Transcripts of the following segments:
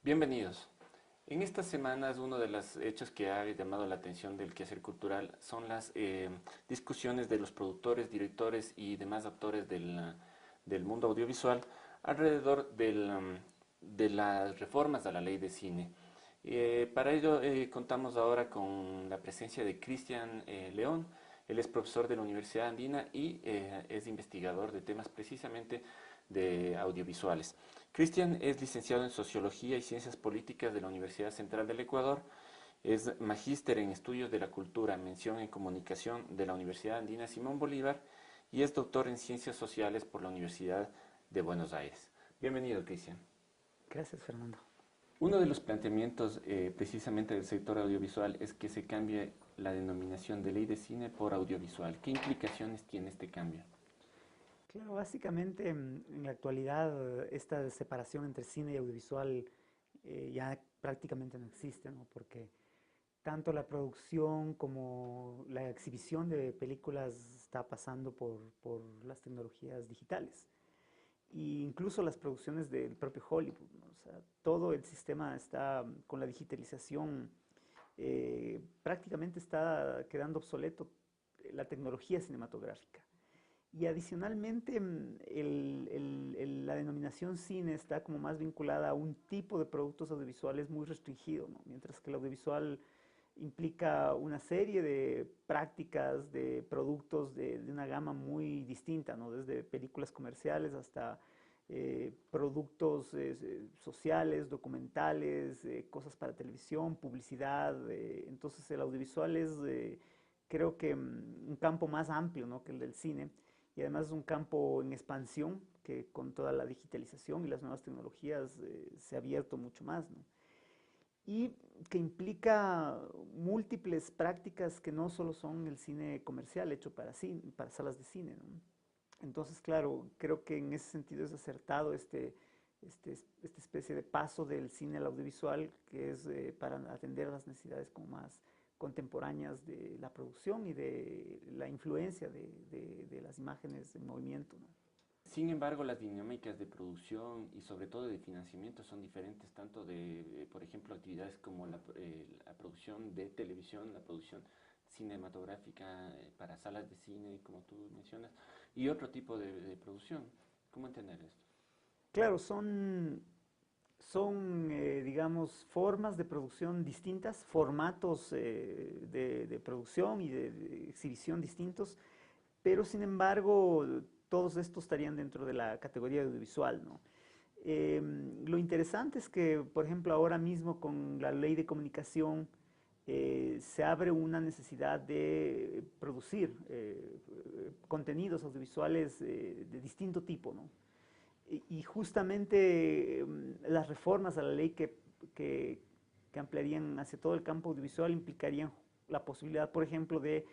Bienvenidos. En estas semanas uno de los hechos que ha llamado la atención del quehacer cultural son las discusiones de los productores, directores y demás actores del mundo audiovisual alrededor de las reformas a la ley de cine. Para ello contamos ahora con la presencia de Cristian León. Él es profesor de la Universidad Andina y es investigador de temas precisamente de audiovisuales. Cristian es licenciado en Sociología y Ciencias Políticas de la Universidad Central del Ecuador, es magíster en Estudios de la Cultura, mención en Comunicación de la Universidad Andina Simón Bolívar y es doctor en Ciencias Sociales por la Universidad de Buenos Aires. Bienvenido, Cristian. Gracias, Fernando. Uno de los planteamientos precisamente del sector audiovisual es que se cambie la denominación de ley de cine por audiovisual. ¿Qué implicaciones tiene este cambio? Claro, básicamente en la actualidad esta separación entre cine y audiovisual ya prácticamente no existe, ¿no? Porque tanto la producción como la exhibición de películas está pasando por las tecnologías digitales. E incluso las producciones del propio Hollywood, ¿no? O sea, todo el sistema está con la digitalización, prácticamente está quedando obsoleto la tecnología cinematográfica. Y adicionalmente, la denominación cine está como más vinculada a un tipo de productos audiovisuales muy restringido, ¿no? Mientras que el audiovisual implica una serie de prácticas, de productos de una gama muy distinta, ¿no? Desde películas comerciales hasta productos sociales, documentales, cosas para televisión, publicidad. Entonces el audiovisual es, creo que, un campo más amplio, ¿no? Que el del cine y además es un campo en expansión que con toda la digitalización y las nuevas tecnologías se ha abierto mucho más, ¿no? Y que implica múltiples prácticas que no solo son el cine comercial hecho para, para salas de cine, ¿no? Entonces, claro, creo que en ese sentido es acertado esta especie de paso del cine al audiovisual, que es para atender a las necesidades como más contemporáneas de la producción y de la influencia de las imágenes en movimiento, ¿no? Sin embargo, las dinámicas de producción y sobre todo de financiamiento son diferentes, tanto de, por ejemplo, actividades como la producción de televisión, la producción cinematográfica para salas de cine, como tú mencionas, y otro tipo de producción. ¿Cómo entender esto? Claro, son digamos, formas de producción distintas, formatos de producción y de exhibición distintos, pero sin embargo, todos estos estarían dentro de la categoría audiovisual, ¿no? Lo interesante es que, por ejemplo, ahora mismo con la ley de comunicación se abre una necesidad de producir contenidos audiovisuales de distinto tipo, ¿no? Y justamente las reformas a la ley que, que ampliarían hacia todo el campo audiovisual implicarían la posibilidad, por ejemplo, de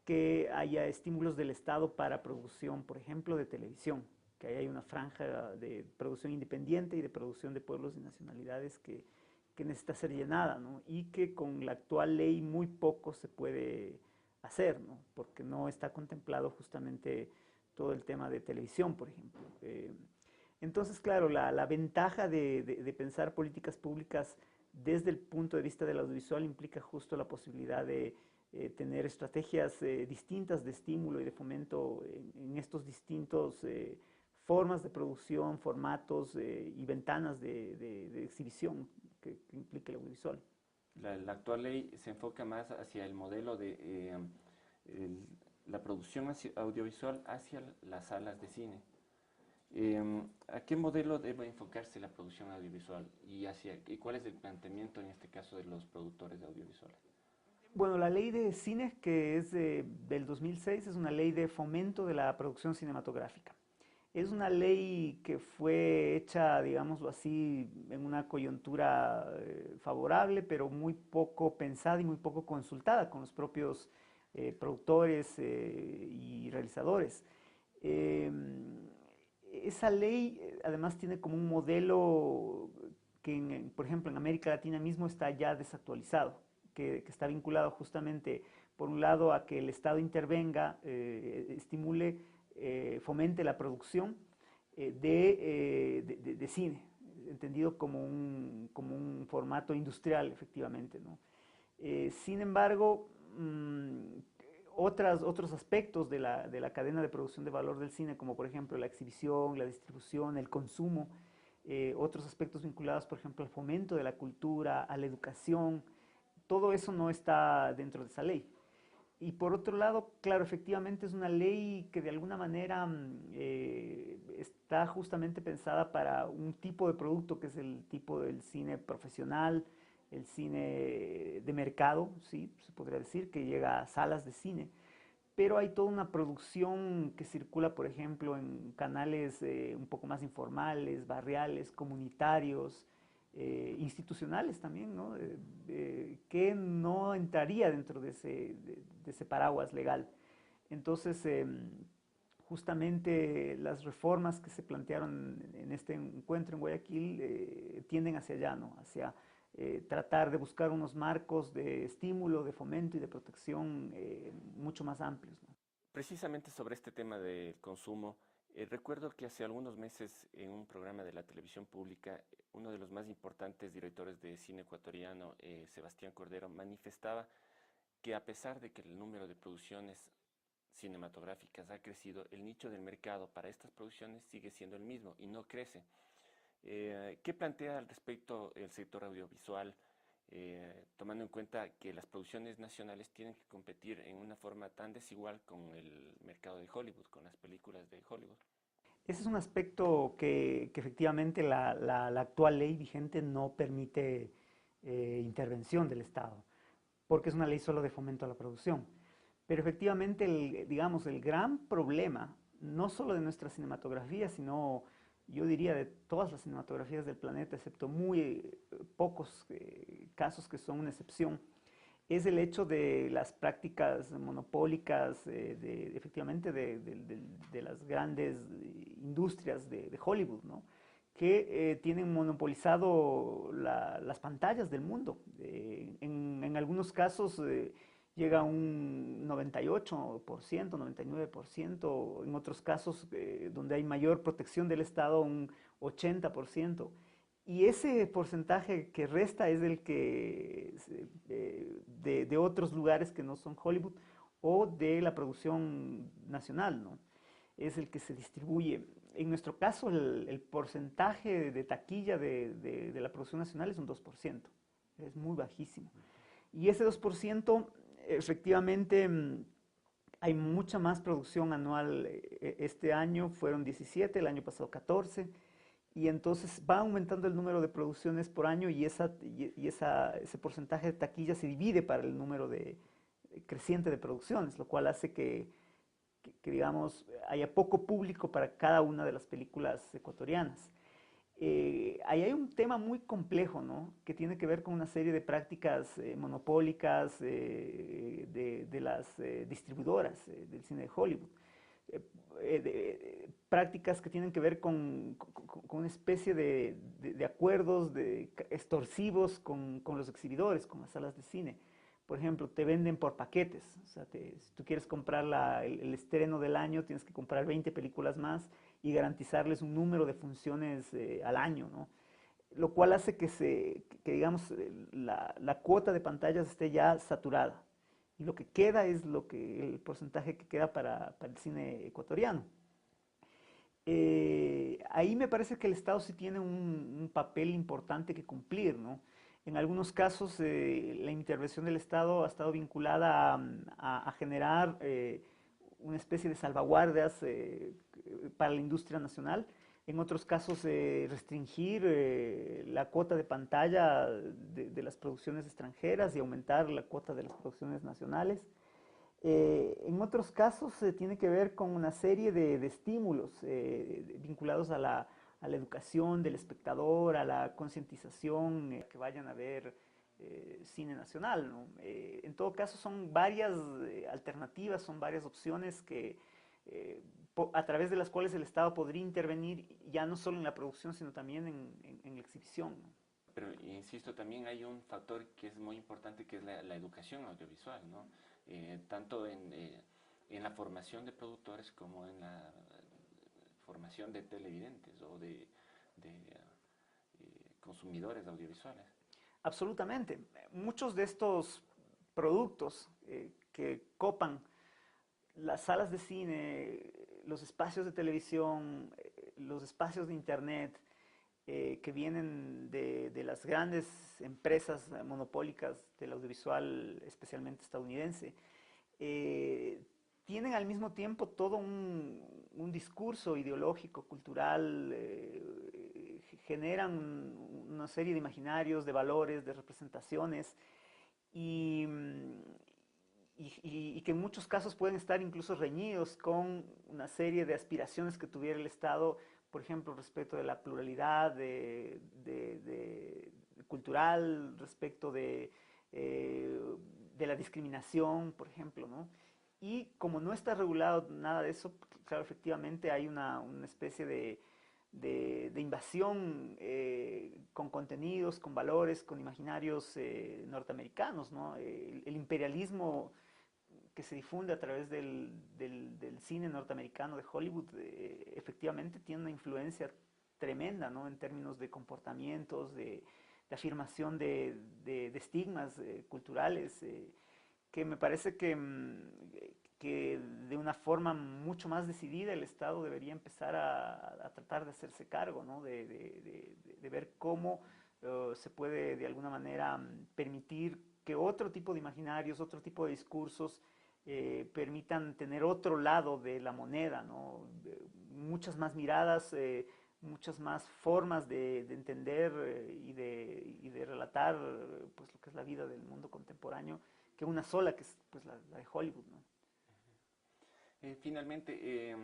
que haya estímulos del Estado para producción, por ejemplo, de televisión, que haya una franja de producción independiente y de producción de pueblos y nacionalidades que necesita ser llenada, ¿no? Y que con la actual ley muy poco se puede hacer, ¿no? Porque no está contemplado justamente todo el tema de televisión, por ejemplo. Entonces, claro, la ventaja de pensar políticas públicas desde el punto de vista del audiovisual implica justo la posibilidad de tener estrategias distintas de estímulo y de fomento en estos distintos formas de producción, formatos y ventanas de exhibición que implica el audiovisual. La actual ley se enfoca más hacia el modelo de el- la producción audiovisual hacia las salas de cine. ¿A qué modelo debe enfocarse la producción audiovisual y cuál es el planteamiento en este caso de los productores de audiovisuales? Bueno, la ley de cine, que es del 2006, es una ley de fomento de la producción cinematográfica. Es una ley que fue hecha, digámoslo así, en una coyuntura favorable, pero muy poco pensada y muy poco consultada con los propios productores y realizadores. Eh, Esa ley además tiene como un modelo que, por ejemplo, en América Latina mismo está ya desactualizado, que está vinculado justamente, por un lado, a que el Estado intervenga, estimule, fomente la producción de cine, entendido como un formato industrial, efectivamente, ¿no? Sin embargo, otros aspectos de la cadena de producción de valor del cine, como por ejemplo la exhibición, la distribución, el consumo, otros aspectos vinculados, por ejemplo, al fomento de la cultura, a la educación, todo eso no está dentro de esa ley. Y por otro lado, claro, efectivamente es una ley que de alguna manera está justamente pensada para un tipo de producto que es el tipo del cine profesional, el cine de mercado, sí, se podría decir, que llega a salas de cine. Pero hay toda una producción que circula, por ejemplo, en canales un poco más informales, barriales, comunitarios, institucionales también, ¿no? Que no entraría dentro de ese paraguas legal. Entonces, justamente las reformas que se plantearon en este encuentro en Guayaquil tienden hacia allá, ¿no? Hacia tratar de buscar unos marcos de estímulo, de fomento y de protección mucho más amplios, ¿no? Precisamente sobre este tema del consumo, recuerdo que hace algunos meses en un programa de la televisión pública, uno de los más importantes directores de cine ecuatoriano, Sebastián Cordero, manifestaba que a pesar de que el número de producciones cinematográficas ha crecido, el nicho del mercado para estas producciones sigue siendo el mismo y no crece. ¿Qué plantea al respecto el sector audiovisual, tomando en cuenta que las producciones nacionales tienen que competir en una forma tan desigual con el mercado de Hollywood, con las películas de Hollywood? Ese es un aspecto que efectivamente la actual ley vigente no permite intervención del Estado, porque es una ley solo de fomento a la producción. Pero efectivamente, digamos, el gran problema, no solo de nuestra cinematografía, sino yo diría de todas las cinematografías del planeta, excepto muy pocos casos que son una excepción, es el hecho de las prácticas monopólicas, efectivamente, de las grandes industrias de Hollywood, ¿no? Que tienen monopolizado las pantallas del mundo. En algunos casos llega a un 98%, 99%, en otros casos donde hay mayor protección del Estado, un 80%. Y ese porcentaje que resta es el que de otros lugares que no son Hollywood o de la producción nacional, ¿no? Es el que se distribuye. En nuestro caso, el porcentaje de taquilla de la producción nacional es un 2%. Es muy bajísimo. Y ese 2%, efectivamente, hay mucha más producción anual. Este año fueron 17, el año pasado 14, y entonces va aumentando el número de producciones por año y ese porcentaje de taquilla se divide para el número creciente de producciones, lo cual hace digamos, haya poco público para cada una de las películas ecuatorianas. Ahí hay un tema muy complejo, ¿no? Que tiene que ver con una serie de prácticas monopólicas de las distribuidoras del cine de Hollywood. Prácticas que tienen que ver con una especie de acuerdos extorsivos con los exhibidores, con las salas de cine. Por ejemplo, te venden por paquetes. O sea, si tú quieres comprar el estreno del año, tienes que comprar 20 películas más y garantizarles un número de funciones al año, ¿no? Lo cual hace que digamos, la cuota de pantallas esté ya saturada. Y lo que queda es el porcentaje que queda para el cine ecuatoriano. Ahí me parece que el Estado sí tiene un papel importante que cumplir, ¿no? En algunos casos la intervención del Estado ha estado vinculada a generar una especie de salvaguardas para la industria nacional. En otros casos restringir la cuota de pantalla de las producciones extranjeras y aumentar la cuota de las producciones nacionales. En otros casos tiene que ver con una serie de estímulos vinculados a la educación del espectador, a la concientización, que vayan a ver cine nacional, ¿no? En todo caso son varias alternativas, son varias opciones a través de las cuales el Estado podría intervenir ya no solo en la producción, sino también en la exhibición, ¿no? Pero insisto, también hay un factor que es muy importante, que es la educación audiovisual, ¿no? Tanto en la formación de productores como en la formación de televidentes o de consumidores audiovisuales. Absolutamente. Muchos de estos productos que copan las salas de cine, los espacios de televisión, los espacios de internet, que vienen de las grandes empresas monopólicas del audiovisual, especialmente estadounidense, eh, tienen al mismo tiempo todo un discurso ideológico, cultural, generan una serie de imaginarios, de valores, de representaciones, y, y que en muchos casos pueden estar incluso reñidos con una serie de aspiraciones que tuviera el Estado, por ejemplo, respecto de la pluralidad cultural, respecto de la discriminación, por ejemplo, ¿no? Y como no está regulado nada de eso, claro, efectivamente hay una especie de invasión con contenidos, con valores, con imaginarios norteamericanos, ¿no? El imperialismo que se difunde a través del cine norteamericano de Hollywood, efectivamente tiene una influencia tremenda, ¿no? En términos de comportamientos, de afirmación de estigmas culturales, que me parece que de una forma mucho más decidida el Estado debería empezar a tratar de hacerse cargo, ¿no? De ver cómo se puede de alguna manera permitir que otro tipo de imaginarios, otro tipo de discursos permitan tener otro lado de la moneda, ¿no? Muchas más miradas, muchas más formas de entender y de relatar pues, lo que es la vida del mundo contemporáneo, que una sola, que es pues, la de Hollywood, ¿no? Finalmente,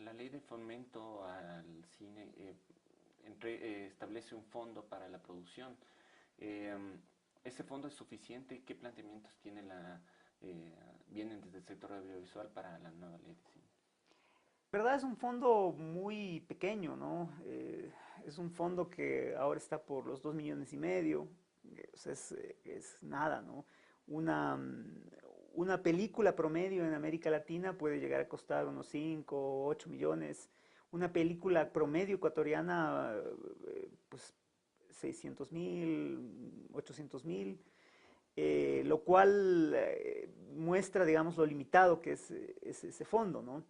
la ley de fomento al cine establece un fondo para la producción. Eh, ¿Ese fondo es suficiente? ¿Qué planteamientos tiene vienen desde el sector audiovisual para la nueva ley de cine? ¿Verdad? Es un fondo muy pequeño, ¿no? Es un fondo que ahora está por los 2,5 millones. O sea, es nada, ¿no? Una, una película promedio en América Latina puede llegar a costar unos 5 o 8 millones. Una película promedio ecuatoriana, pues 600,000, 800,000, lo cual muestra, digamos, lo limitado que es ese fondo, ¿no?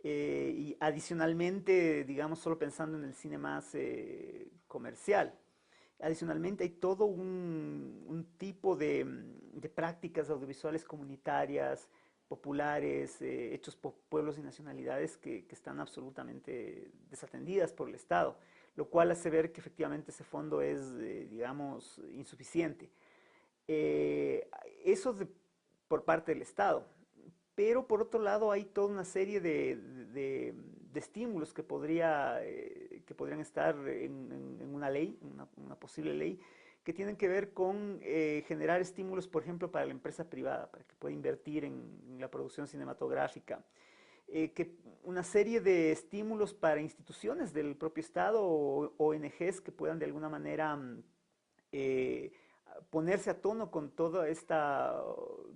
Y adicionalmente, digamos, solo pensando en el cine más comercial, adicionalmente hay todo un tipo de prácticas audiovisuales comunitarias, populares, hechos por pueblos y nacionalidades que están absolutamente desatendidas por el Estado, lo cual hace ver que efectivamente ese fondo es, digamos, insuficiente. Eh, eso por parte del Estado. Pero por otro lado hay toda una serie de estímulos que podrían estar en una ley, una posible ley, que tienen que ver con generar estímulos, por ejemplo, para la empresa privada, para que pueda invertir en la producción cinematográfica. Una serie de estímulos para instituciones del propio Estado o ONGs que puedan de alguna manera eh, ponerse a tono con toda esta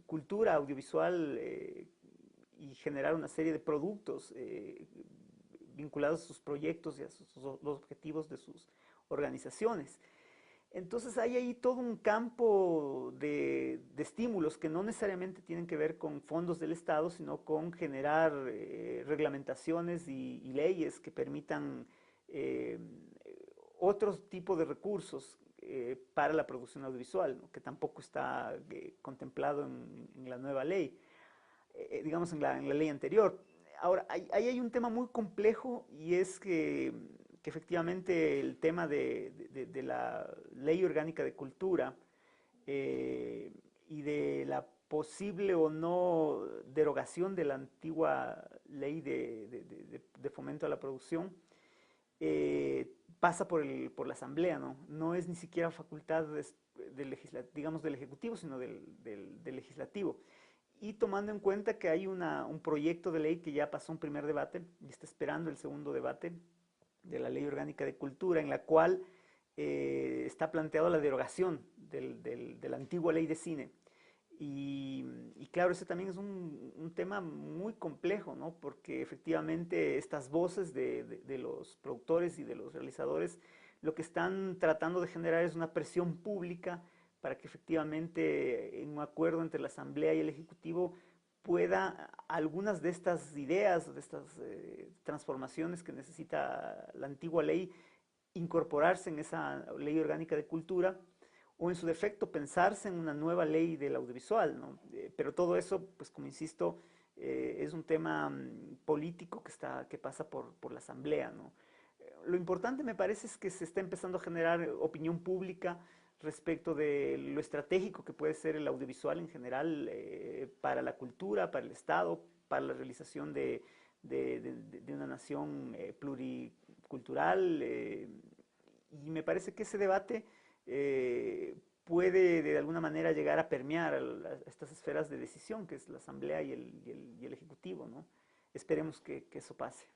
cultura audiovisual y generar una serie de productos vinculados a sus proyectos y a los objetivos de sus organizaciones. Entonces hay ahí todo un campo de estímulos que no necesariamente tienen que ver con fondos del Estado, sino con generar reglamentaciones y leyes que permitan eh, otros tipos de recursos para la producción audiovisual, ¿no? Que tampoco está contemplado en la nueva ley, digamos en la ley anterior. Ahora, ahí hay un tema muy complejo y es que efectivamente el tema de la ley orgánica de cultura y de la posible o no derogación de la antigua ley de fomento a la producción, pasa por la Asamblea, ¿no? No es ni siquiera facultad digamos, del Ejecutivo, sino del Legislativo. Y tomando en cuenta que hay un proyecto de ley que ya pasó un primer debate y está esperando el segundo debate de la Ley Orgánica de Cultura, en la cual está planteado la derogación de la antigua ley de cine. Y claro, ese también es un tema muy complejo, ¿no? Porque efectivamente estas voces de los productores y de los realizadores lo que están tratando de generar es una presión pública para que efectivamente en un acuerdo entre la Asamblea y el Ejecutivo pueda algunas de estas ideas, de estas transformaciones que necesita la antigua ley, incorporarse en esa ley orgánica de cultura o en su defecto pensarse en una nueva ley del audiovisual, ¿no? Pero todo eso, pues como insisto, es un tema político que pasa por la Asamblea, ¿no? Lo importante me parece es que se está empezando a generar opinión pública respecto de lo estratégico que puede ser el audiovisual en general para la cultura, para el Estado, para la realización de una nación pluricultural. Y me parece que ese debate puede de alguna manera llegar a permear a estas esferas de decisión, que es la Asamblea y el Ejecutivo, ¿no? Esperemos que eso pase.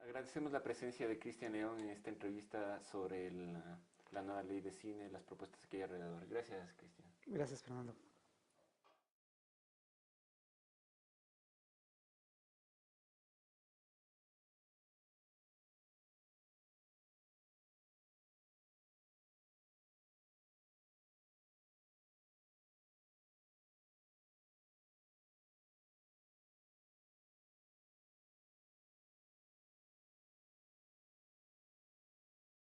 Agradecemos la presencia de Cristian León en esta entrevista sobre la nueva ley de cine, las propuestas que hay alrededor. Gracias, Cristian. Gracias, Fernando.